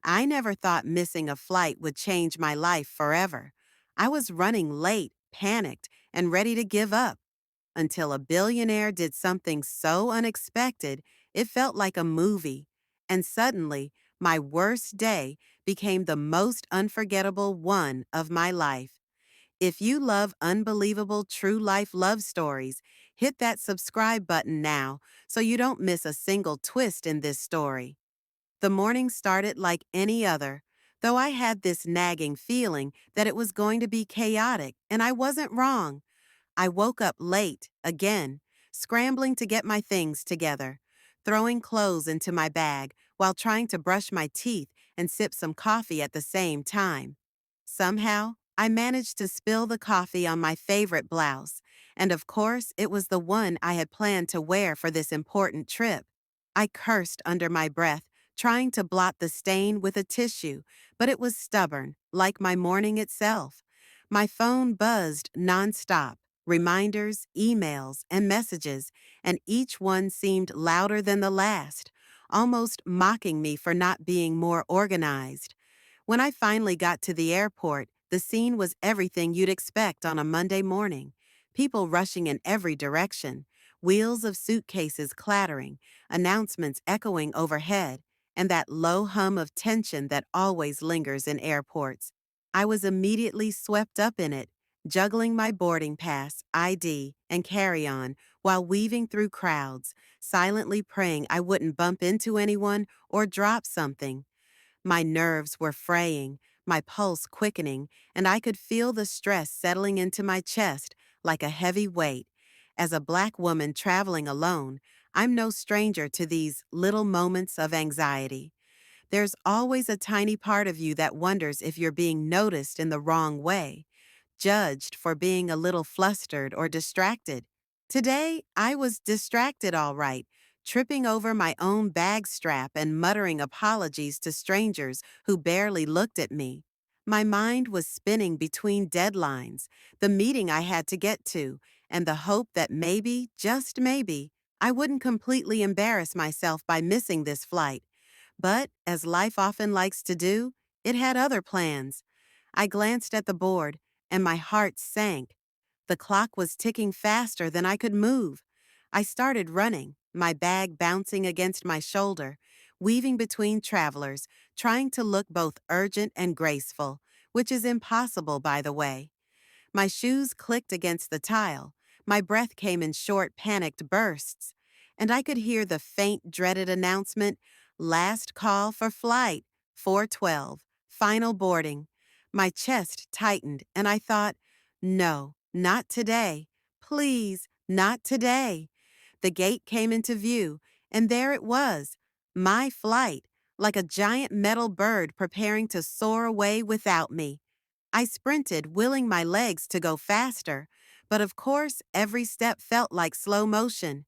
I never thought missing a flight would change my life forever. I was running late, panicked, and ready to give up until a billionaire did something so unexpected it felt like a movie. And suddenly, my worst day became the most unforgettable one of my life. If you love unbelievable true life love stories, hit that subscribe button now so you don't miss a single twist in this story. The morning started like any other, though I had this nagging feeling that it was going to be chaotic, and I wasn't wrong. I woke up late, again, scrambling to get my things together, throwing clothes into my bag while trying to brush my teeth and sip some coffee at the same time. Somehow, I managed to spill the coffee on my favorite blouse, and of course, it was the one I had planned to wear for this important trip. I cursed under my breath, trying to blot the stain with a tissue, but it was stubborn, like my morning itself. My phone buzzed nonstop. Reminders, emails, and messages, and each one seemed louder than the last, almost mocking me for not being more organized. When I finally got to the airport, the scene was everything you'd expect on a Monday morning. People rushing in every direction, wheels of suitcases clattering, announcements echoing overhead, and that low hum of tension that always lingers in airports. I was immediately swept up in it, juggling my boarding pass, ID, and carry-on while weaving through crowds, silently praying I wouldn't bump into anyone or drop something. My nerves were fraying, my pulse quickening, and I could feel the stress settling into my chest like a heavy weight. As a Black woman traveling alone, I'm no stranger to these little moments of anxiety. There's always a tiny part of you that wonders if you're being noticed in the wrong way, judged for being a little flustered or distracted. Today, I was distracted all right, tripping over my own bag strap and muttering apologies to strangers who barely looked at me. My mind was spinning between deadlines, the meeting I had to get to, and the hope that maybe, just maybe, I wouldn't completely embarrass myself by missing this flight. But, as life often likes to do, it had other plans. I glanced at the board, and my heart sank. The clock was ticking faster than I could move. I started running, my bag bouncing against my shoulder, weaving between travelers, trying to look both urgent and graceful, which is impossible, by the way. My shoes clicked against the tile, my breath came in short, panicked bursts, and I could hear the faint, dreaded announcement, "Last call for flight, 412, final boarding." My chest tightened, and I thought, no, not today. Please, not today. The gate came into view, and there it was, my flight, like a giant metal bird preparing to soar away without me. I sprinted, willing my legs to go faster, but of course every step felt like slow motion.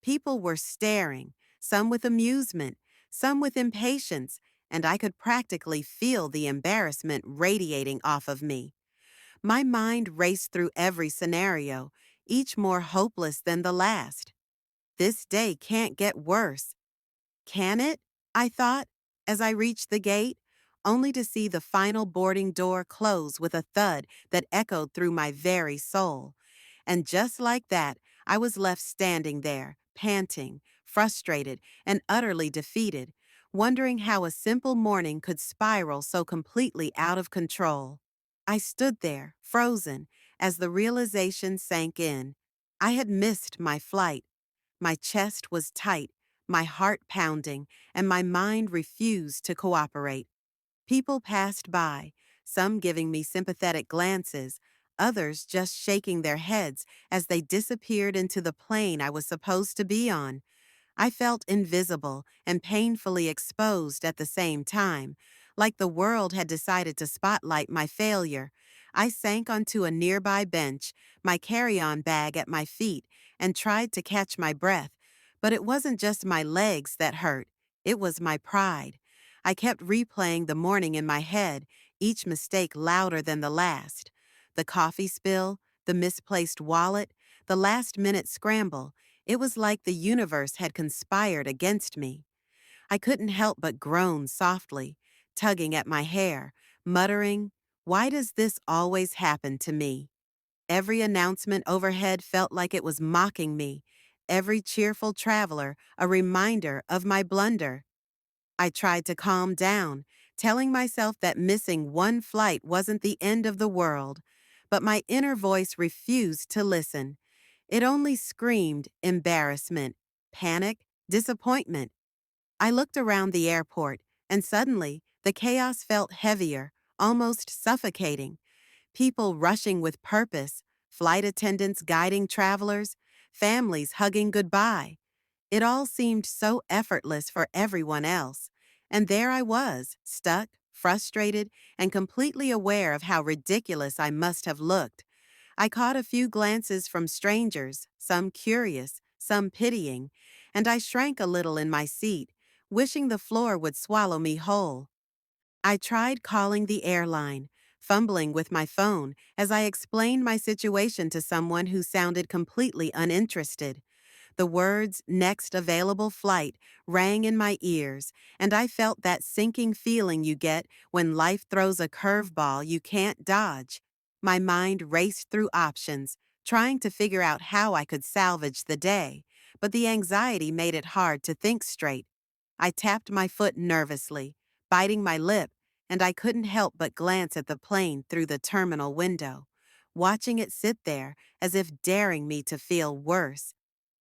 People were staring, some with amusement, some with impatience, and I could practically feel the embarrassment radiating off of me. My mind raced through every scenario, each more hopeless than the last. This day can't get worse. Can it? I thought, as I reached the gate, only to see the final boarding door close with a thud that echoed through my very soul. And just like that, I was left standing there, panting, frustrated, and utterly defeated, wondering how a simple morning could spiral so completely out of control. I stood there, frozen, as the realization sank in. I had missed my flight. My chest was tight, my heart pounding, and my mind refused to cooperate. People passed by, some giving me sympathetic glances, others just shaking their heads as they disappeared into the plane I was supposed to be on. I felt invisible and painfully exposed at the same time, like the world had decided to spotlight my failure. I sank onto a nearby bench, my carry-on bag at my feet, and tried to catch my breath. But it wasn't just my legs that hurt, it was my pride. I kept replaying the morning in my head, each mistake louder than the last. The coffee spill, the misplaced wallet, the last-minute scramble. It was like the universe had conspired against me. I couldn't help but groan softly, tugging at my hair, muttering, "Why does this always happen to me?" Every announcement overhead felt like it was mocking me, every cheerful traveler a reminder of my blunder. I tried to calm down, telling myself that missing one flight wasn't the end of the world, but my inner voice refused to listen. It only screamed embarrassment, panic, disappointment. I looked around the airport, and suddenly the chaos felt heavier, almost suffocating. People rushing with purpose, flight attendants guiding travelers, families hugging goodbye. It all seemed so effortless for everyone else. And there I was, stuck, frustrated, and completely aware of how ridiculous I must have looked. I caught a few glances from strangers, some curious, some pitying, and I shrank a little in my seat, wishing the floor would swallow me whole. I tried calling the airline, fumbling with my phone as I explained my situation to someone who sounded completely uninterested. The words "next available flight" rang in my ears, and I felt that sinking feeling you get when life throws a curveball you can't dodge. My mind raced through options, trying to figure out how I could salvage the day, but the anxiety made it hard to think straight. I tapped my foot nervously, biting my lip, and I couldn't help but glance at the plane through the terminal window, watching it sit there as if daring me to feel worse.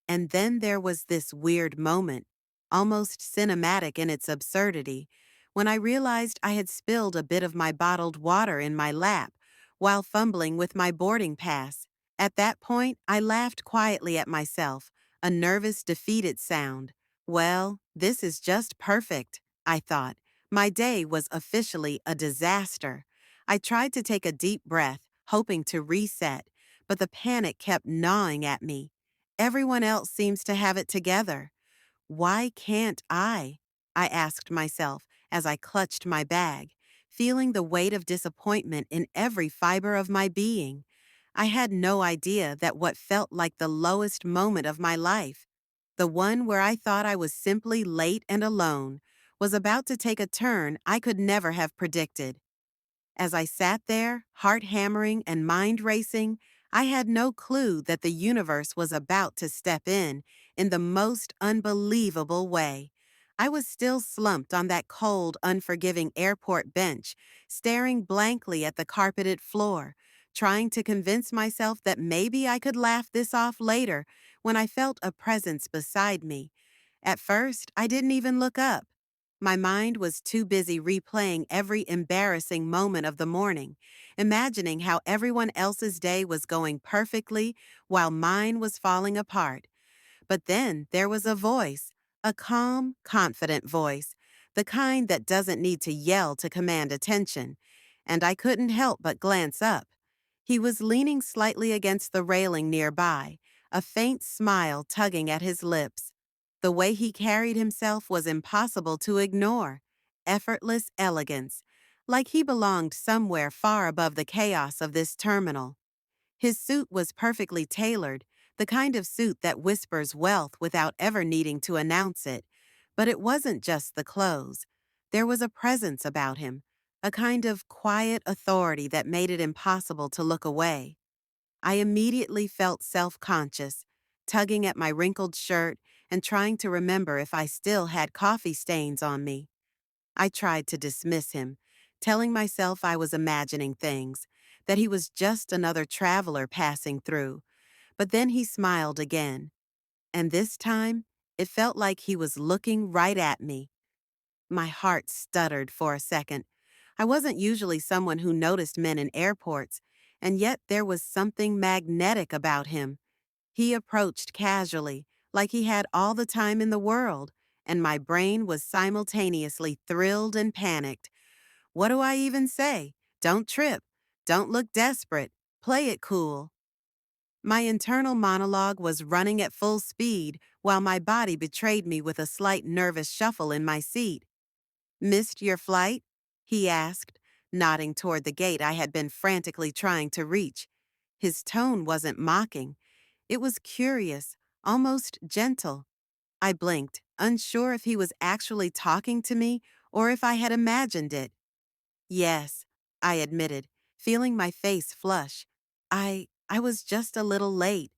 And then there was this weird moment, almost cinematic in its absurdity, when I realized I had spilled a bit of my bottled water in my lap while fumbling with my boarding pass. At that point, I laughed quietly at myself, a nervous, defeated sound. Well, this is just perfect, I thought. My day was officially a disaster. I tried to take a deep breath, hoping to reset, but the panic kept gnawing at me. Everyone else seems to have it together. Why can't I? I asked myself as I clutched my bag, feeling the weight of disappointment in every fiber of my being. I had no idea that what felt like the lowest moment of my life, the one where I thought I was simply late and alone, was about to take a turn I could never have predicted. As I sat there, heart hammering and mind racing, I had no clue that the universe was about to step in the most unbelievable way. I was still slumped on that cold, unforgiving airport bench, staring blankly at the carpeted floor, trying to convince myself that maybe I could laugh this off later when I felt a presence beside me. At first, I didn't even look up. My mind was too busy replaying every embarrassing moment of the morning, imagining how everyone else's day was going perfectly while mine was falling apart. But then there was a voice, a calm, confident voice, the kind that doesn't need to yell to command attention, and I couldn't help but glance up. He was leaning slightly against the railing nearby, a faint smile tugging at his lips. The way he carried himself was impossible to ignore. Effortless elegance, like he belonged somewhere far above the chaos of this terminal. His suit was perfectly tailored, the kind of suit that whispers wealth without ever needing to announce it. But it wasn't just the clothes. There was a presence about him, a kind of quiet authority that made it impossible to look away. I immediately felt self-conscious, tugging at my wrinkled shirt and trying to remember if I still had coffee stains on me. I tried to dismiss him, telling myself I was imagining things, that he was just another traveler passing through. But then he smiled again, and this time, it felt like he was looking right at me. My heart stuttered for a second. I wasn't usually someone who noticed men in airports, and yet there was something magnetic about him. He approached casually, like he had all the time in the world, and my brain was simultaneously thrilled and panicked. What do I even say? Don't trip. Don't look desperate. Play it cool. My internal monologue was running at full speed while my body betrayed me with a slight nervous shuffle in my seat. "Missed your flight?" he asked, nodding toward the gate I had been frantically trying to reach. His tone wasn't mocking. It was curious, almost gentle. I blinked, unsure if he was actually talking to me or if I had imagined it. Yes, I admitted, feeling my face flush. I was just a little late.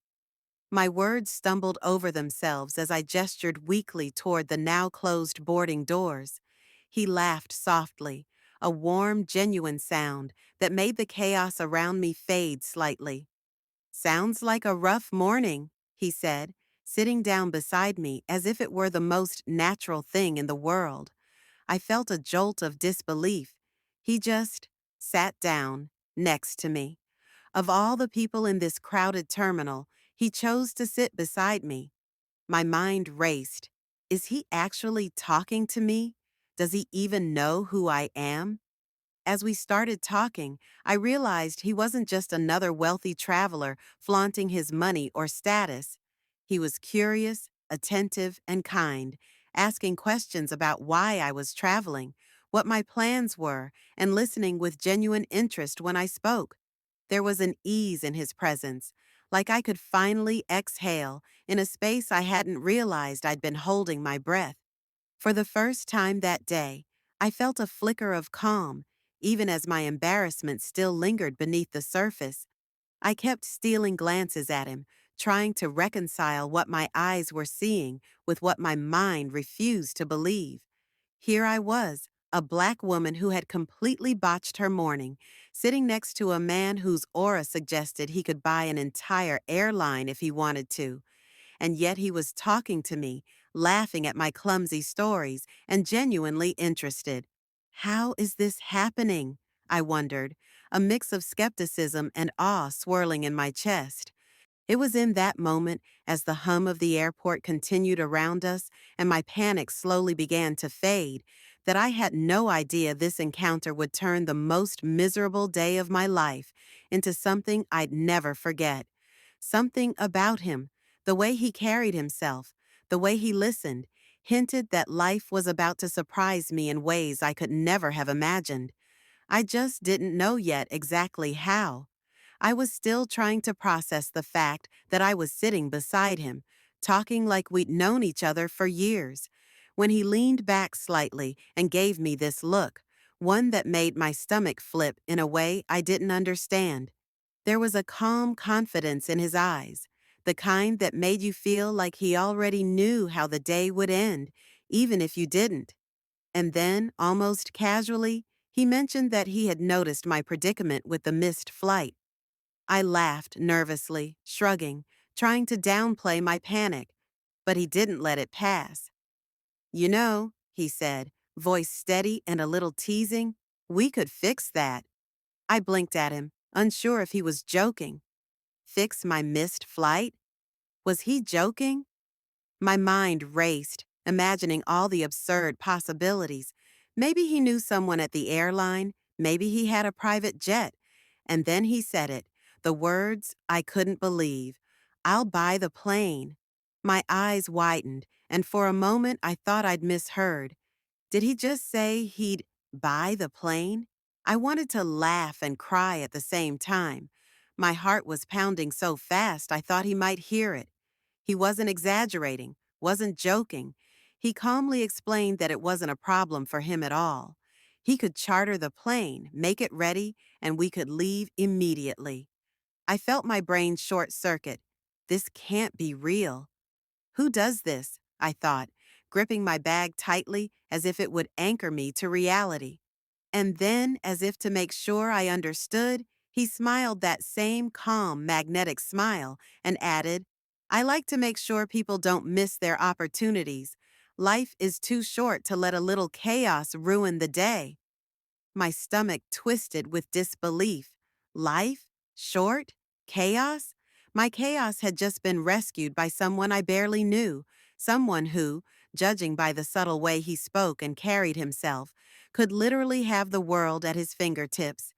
My words stumbled over themselves as I gestured weakly toward the now closed boarding doors. He laughed softly, a warm, genuine sound that made the chaos around me fade slightly. Sounds like a rough morning, he said, sitting down beside me as if it were the most natural thing in the world. I felt a jolt of disbelief. He just sat down next to me. Of all the people in this crowded terminal, he chose to sit beside me. My mind raced. Is he actually talking to me? Does he even know who I am? As we started talking, I realized he wasn't just another wealthy traveler flaunting his money or status. He was curious, attentive, and kind, asking questions about why I was traveling, what my plans were, and listening with genuine interest when I spoke. There was an ease in his presence, like I could finally exhale in a space I hadn't realized I'd been holding my breath. For the first time that day, I felt a flicker of calm, even as my embarrassment still lingered beneath the surface. I kept stealing glances at him, trying to reconcile what my eyes were seeing with what my mind refused to believe. Here I was, a black woman who had completely botched her morning, sitting next to a man whose aura suggested he could buy an entire airline if he wanted to. And yet he was talking to me, laughing at my clumsy stories, and genuinely interested. How is this happening? I wondered, a mix of skepticism and awe swirling in my chest. It was in that moment, as the hum of the airport continued around us and my panic slowly began to fade, that I had no idea this encounter would turn the most miserable day of my life into something I'd never forget. Something about him, the way he carried himself, the way he listened, hinted that life was about to surprise me in ways I could never have imagined. I just didn't know yet exactly how. I was still trying to process the fact that I was sitting beside him, talking like we'd known each other for years, when he leaned back slightly and gave me this look, one that made my stomach flip in a way I didn't understand. There was a calm confidence in his eyes, the kind that made you feel like he already knew how the day would end, even if you didn't. And then, almost casually, he mentioned that he had noticed my predicament with the missed flight. I laughed nervously, shrugging, trying to downplay my panic, but he didn't let it pass. You know, he said, voice steady and a little teasing, we could fix that. I blinked at him, unsure if he was joking. Fix my missed flight? Was he joking? My mind raced, imagining all the absurd possibilities. Maybe he knew someone at the airline, maybe he had a private jet. And then he said it, the words I couldn't believe. I'll buy the plane. My eyes widened, and for a moment I thought I'd misheard. Did he just say he'd buy the plane? I wanted to laugh and cry at the same time. My heart was pounding so fast I thought he might hear it. He wasn't exaggerating, wasn't joking. He calmly explained that it wasn't a problem for him at all. He could charter the plane, make it ready, and we could leave immediately. I felt my brain short circuit. This can't be real. Who does this? I thought, gripping my bag tightly as if it would anchor me to reality. And then, as if to make sure I understood, he smiled that same calm, magnetic smile and added, I like to make sure people don't miss their opportunities. Life is too short to let a little chaos ruin the day. My stomach twisted with disbelief. Life? Short? Chaos? My chaos had just been rescued by someone I barely knew, someone who, judging by the subtle way he spoke and carried himself, could literally have the world at his fingertips.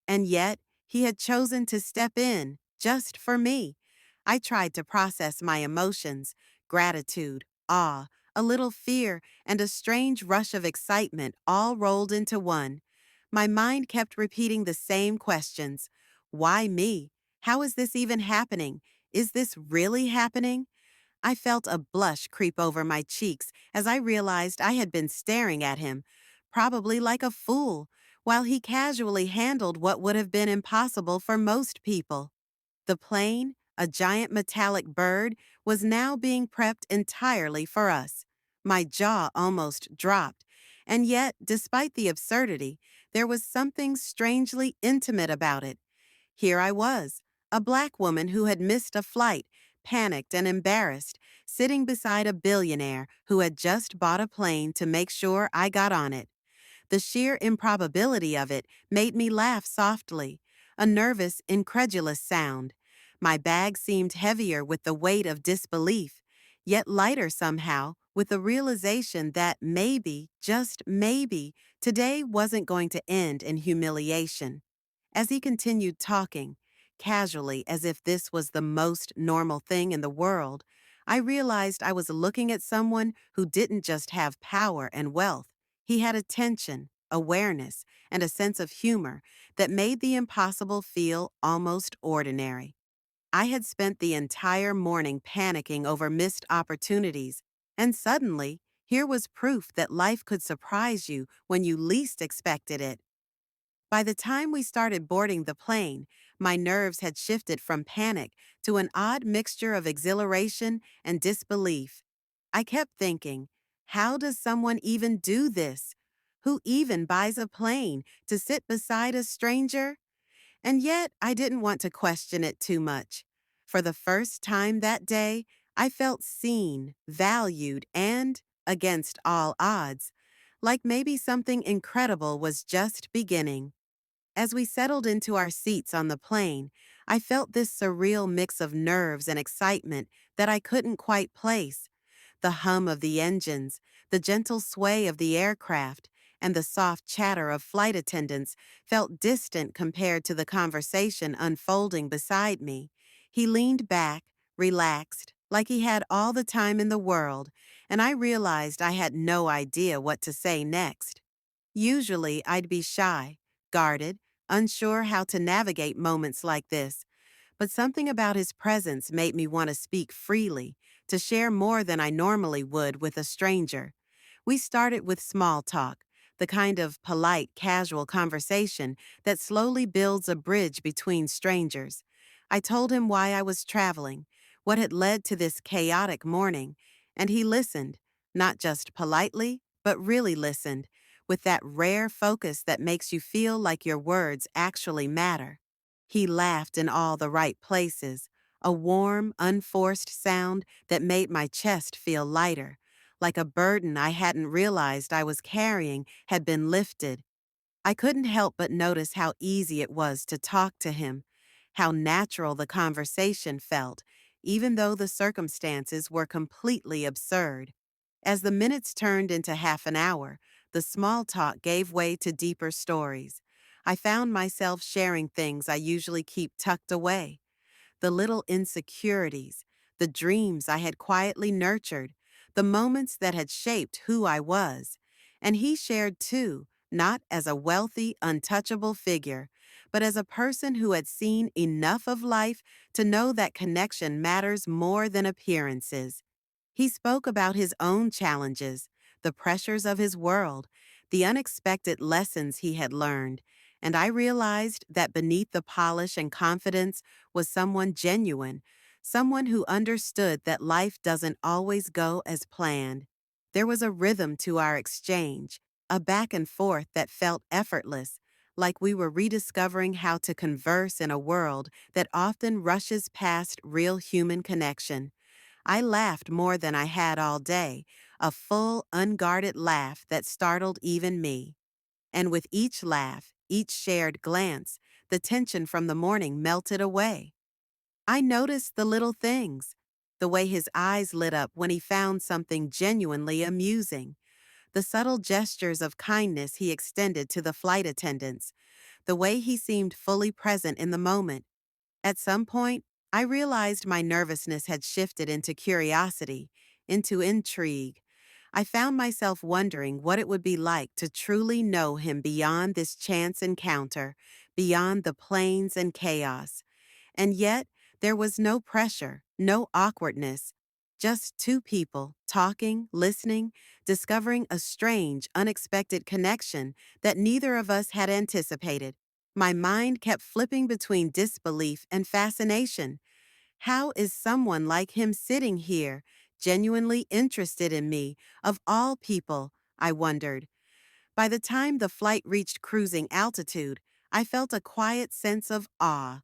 And yet, he had chosen to step in, just for me. I tried to process my emotions, gratitude, awe, a little fear, and a strange rush of excitement all rolled into one. My mind kept repeating the same questions. Why me? How is this even happening? Is this really happening? I felt a blush creep over my cheeks as I realized I had been staring at him, probably like a fool, while he casually handled what would have been impossible for most people. The plane, a giant metallic bird, was now being prepped entirely for us. My jaw almost dropped, and yet, despite the absurdity, there was something strangely intimate about it. Here I was, a black woman who had missed a flight, panicked and embarrassed, sitting beside a billionaire who had just bought a plane to make sure I got on it. The sheer improbability of it made me laugh softly, a nervous, incredulous sound. My bag seemed heavier with the weight of disbelief, yet lighter somehow with the realization that maybe, just maybe, today wasn't going to end in humiliation. As he continued talking, casually as if this was the most normal thing in the world, I realized I was looking at someone who didn't just have power and wealth. He had attention, awareness, and a sense of humor that made the impossible feel almost ordinary. I had spent the entire morning panicking over missed opportunities, and suddenly, here was proof that life could surprise you when you least expected it. By the time we started boarding the plane, my nerves had shifted from panic to an odd mixture of exhilaration and disbelief. I kept thinking, how does someone even do this? Who even buys a plane to sit beside a stranger? And yet, I didn't want to question it too much. For the first time that day, I felt seen, valued, and, against all odds, like maybe something incredible was just beginning. As we settled into our seats on the plane, I felt this surreal mix of nerves and excitement that I couldn't quite place. The hum of the engines, the gentle sway of the aircraft, and the soft chatter of flight attendants felt distant compared to the conversation unfolding beside me. He leaned back, relaxed, like he had all the time in the world, and I realized I had no idea what to say next. Usually, I'd be shy, guarded, unsure how to navigate moments like this, but something about his presence made me want to speak freely, to share more than I normally would with a stranger. We started with small talk, the kind of polite, casual conversation that slowly builds a bridge between strangers. I told him why I was traveling, what had led to this chaotic morning, and he listened, not just politely, but really listened, with that rare focus that makes you feel like your words actually matter. He laughed in all the right places, a warm, unforced sound that made my chest feel lighter, like a burden I hadn't realized I was carrying had been lifted. I couldn't help but notice how easy it was to talk to him, how natural the conversation felt, even though the circumstances were completely absurd. As the minutes turned into half an hour, the small talk gave way to deeper stories. I found myself sharing things I usually keep tucked away, the little insecurities, the dreams I had quietly nurtured, the moments that had shaped who I was. And he shared too, not as a wealthy, untouchable figure, but as a person who had seen enough of life to know that connection matters more than appearances. He spoke about his own challenges, the pressures of his world, the unexpected lessons he had learned, and I realized that beneath the polish and confidence was someone genuine, someone who understood that life doesn't always go as planned. There was a rhythm to our exchange, a back and forth that felt effortless, like we were rediscovering how to converse in a world that often rushes past real human connection. I laughed more than I had all day, a full, unguarded laugh that startled even me. And with each laugh, each shared glance, the tension from the morning melted away. I noticed the little things, the way his eyes lit up when he found something genuinely amusing, the subtle gestures of kindness he extended to the flight attendants, the way he seemed fully present in the moment. At some point, I realized my nervousness had shifted into curiosity, into intrigue. I found myself wondering what it would be like to truly know him beyond this chance encounter, beyond the planes and chaos. And yet, there was no pressure, no awkwardness, Just two people, talking, listening, discovering a strange, unexpected connection that neither of us had anticipated. My mind kept flipping between disbelief and fascination. How is someone like him sitting here, genuinely interested in me, of all people? I wondered. By the time the flight reached cruising altitude, I felt a quiet sense of awe.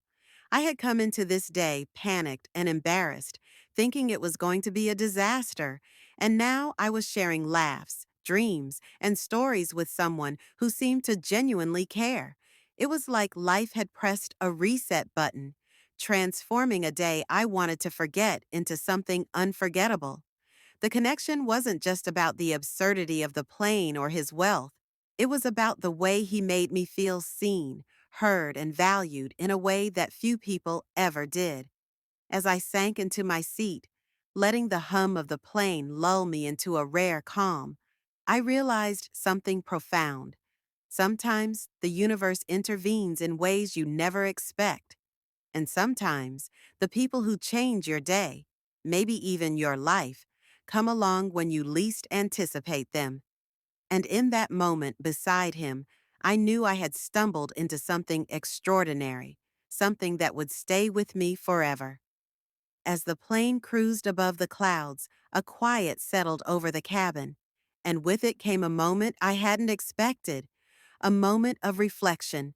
I had come into this day panicked and embarrassed, thinking it was going to be a disaster, and now I was sharing laughs, dreams, and stories with someone who seemed to genuinely care. It was like life had pressed a reset button, transforming a day I wanted to forget into something unforgettable. The connection wasn't just about the absurdity of the plane or his wealth. It was about the way he made me feel seen, heard, and valued in a way that few people ever did. As I sank into my seat, letting the hum of the plane lull me into a rare calm, I realized something profound. Sometimes the universe intervenes in ways you never expect. And sometimes, the people who change your day, maybe even your life, come along when you least anticipate them. And in that moment beside him, I knew I had stumbled into something extraordinary, something that would stay with me forever. As the plane cruised above the clouds, a quiet settled over the cabin, and with it came a moment I hadn't expected, a moment of reflection.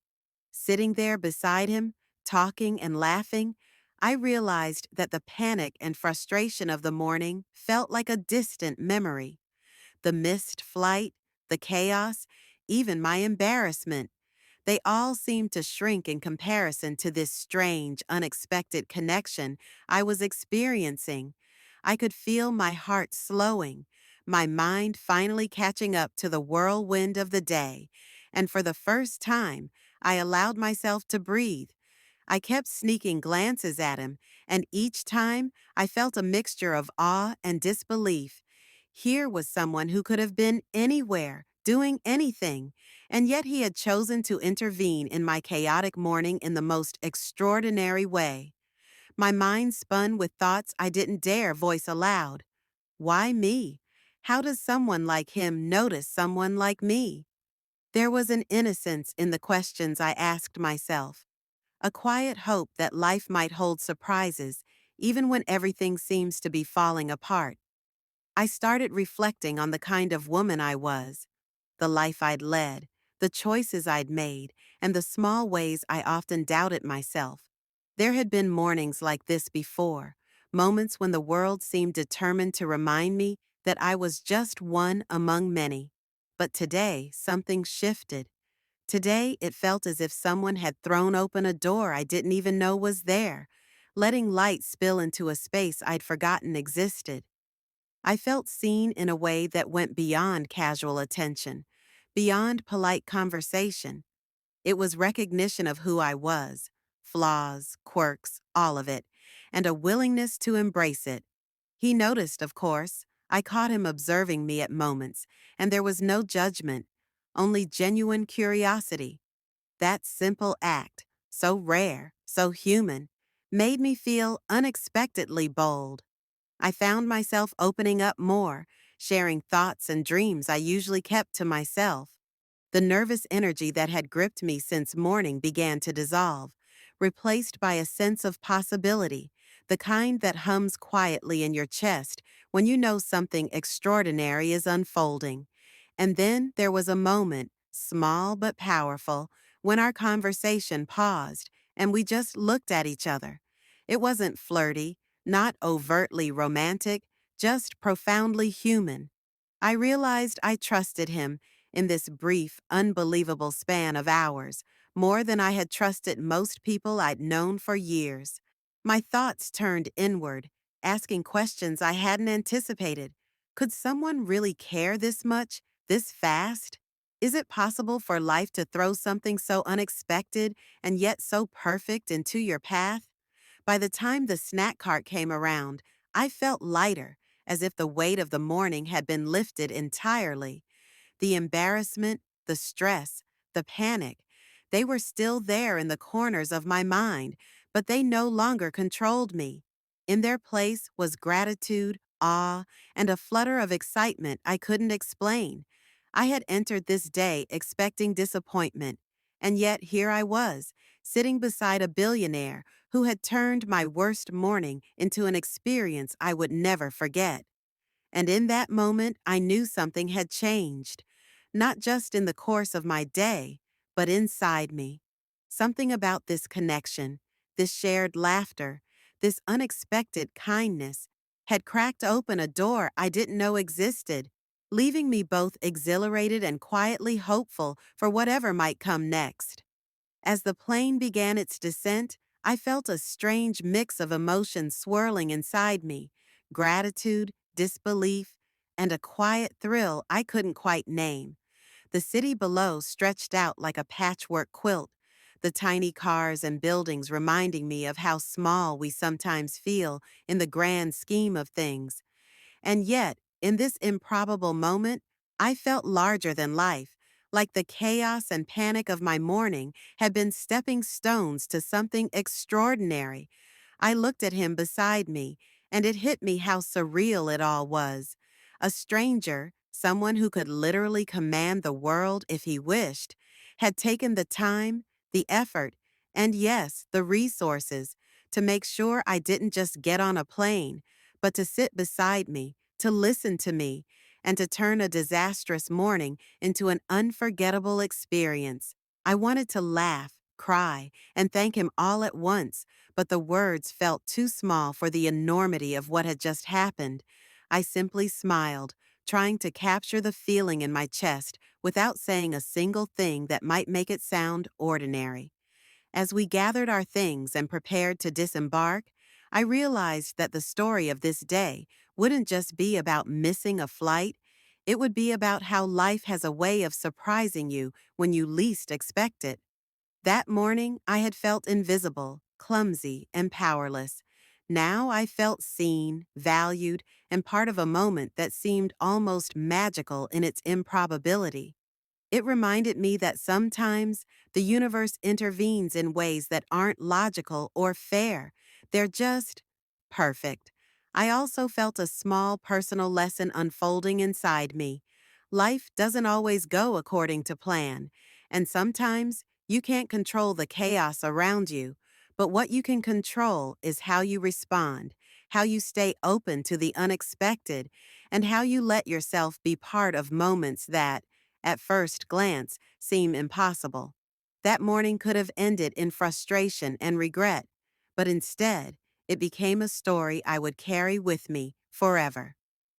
Sitting there beside him, talking and laughing, I realized that the panic and frustration of the morning felt like a distant memory. The missed flight, the chaos, even my embarrassment, they all seemed to shrink in comparison to this strange, unexpected connection I was experiencing. I could feel my heart slowing, my mind finally catching up to the whirlwind of the day, and for the first time, I allowed myself to breathe. I kept sneaking glances at him, and each time I felt a mixture of awe and disbelief. Here was someone who could have been anywhere, doing anything, and yet he had chosen to intervene in my chaotic morning in the most extraordinary way. My mind spun with thoughts I didn't dare voice aloud. Why me? How does someone like him notice someone like me? There was an innocence in the questions I asked myself, a quiet hope that life might hold surprises, even when everything seems to be falling apart. I started reflecting on the kind of woman I was, the life I'd led, the choices I'd made, and the small ways I often doubted myself. There had been mornings like this before, moments when the world seemed determined to remind me that I was just one among many. But today, something shifted. Today, it felt as if someone had thrown open a door I didn't even know was there, letting light spill into a space I'd forgotten existed. I felt seen in a way that went beyond casual attention, beyond polite conversation. It was recognition of who I was, flaws, quirks, all of it, and a willingness to embrace it. He noticed, of course. I caught him observing me at moments, and there was no judgment, only genuine curiosity. That simple act, so rare, so human, made me feel unexpectedly bold. I found myself opening up more, sharing thoughts and dreams I usually kept to myself. The nervous energy that had gripped me since morning began to dissolve, replaced by a sense of possibility, the kind that hums quietly in your chest when you know something extraordinary is unfolding. And then there was a moment, small but powerful, when our conversation paused and we just looked at each other. It wasn't flirty, not overtly romantic, just profoundly human. I realized I trusted him in this brief, unbelievable span of hours, more than I had trusted most people I'd known for years. My thoughts turned inward, asking questions I hadn't anticipated. Could someone really care this much, this fast? Is it possible for life to throw something so unexpected and yet so perfect into your path? By the time the snack cart came around, I felt lighter, as if the weight of the morning had been lifted entirely. The embarrassment, the stress, the panic, they were still there in the corners of my mind, but they no longer controlled me. In their place was gratitude, awe, and a flutter of excitement I couldn't explain. I had entered this day expecting disappointment, and yet here I was, sitting beside a billionaire who had turned my worst morning into an experience I would never forget. And in that moment, I knew something had changed, not just in the course of my day, but inside me. Something about this connection, this shared laughter, this unexpected kindness, had cracked open a door I didn't know existed, leaving me both exhilarated and quietly hopeful for whatever might come next. As the plane began its descent, I felt a strange mix of emotions swirling inside me: gratitude, disbelief, and a quiet thrill I couldn't quite name. The city below stretched out like a patchwork quilt, the tiny cars and buildings reminding me of how small we sometimes feel in the grand scheme of things. And yet, in this improbable moment, I felt larger than life, like the chaos and panic of my morning had been stepping stones to something extraordinary. I looked at him beside me, and it hit me how surreal it all was. A stranger, someone who could literally command the world if he wished, had taken the time, the effort, and yes, the resources to make sure I didn't just get on a plane, but to sit beside me, to listen to me, and to turn a disastrous morning into an unforgettable experience. I wanted to laugh, cry, and thank him all at once, but the words felt too small for the enormity of what had just happened. I simply smiled, trying to capture the feeling in my chest without saying a single thing that might make it sound ordinary. As we gathered our things and prepared to disembark, I realized that the story of this day wouldn't just be about missing a flight, it would be about how life has a way of surprising you when you least expect it. That morning, I had felt invisible, clumsy, and powerless. Now I felt seen, valued, and part of a moment that seemed almost magical in its improbability. It reminded me that sometimes the universe intervenes in ways that aren't logical or fair. They're just perfect. I also felt a small personal lesson unfolding inside me. Life doesn't always go according to plan, and sometimes you can't control the chaos around you, but what you can control is how you respond, how you stay open to the unexpected, and how you let yourself be part of moments that, at first glance, seem impossible. That morning could have ended in frustration and regret, but instead, it became a story I would carry with me forever.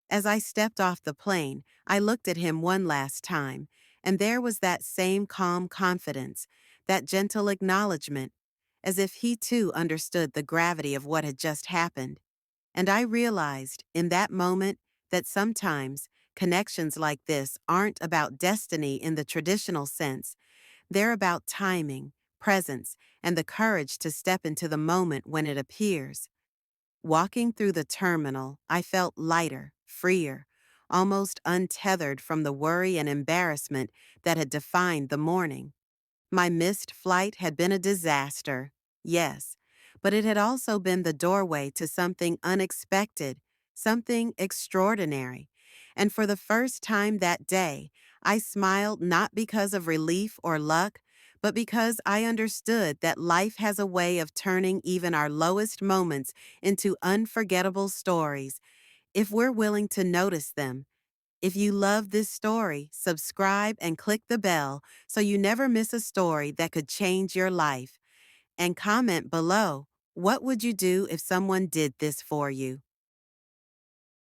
As I stepped off the plane, I looked at him one last time, and there was that same calm confidence, that gentle acknowledgement, as if he too understood the gravity of what had just happened. And I realized in that moment that sometimes connections like this aren't about destiny in the traditional sense. They're about timing, presence, and the courage to step into the moment when it appears. Walking through the terminal, I felt lighter, freer, almost untethered from the worry and embarrassment that had defined the morning. My missed flight had been a disaster, yes, but it had also been the doorway to something unexpected, something extraordinary. And for the first time that day, I smiled not because of relief or luck, but because I understood that life has a way of turning even our lowest moments into unforgettable stories, if we're willing to notice them. If you love this story, subscribe and click the bell so you never miss a story that could change your life. And comment below, what would you do if someone did this for you?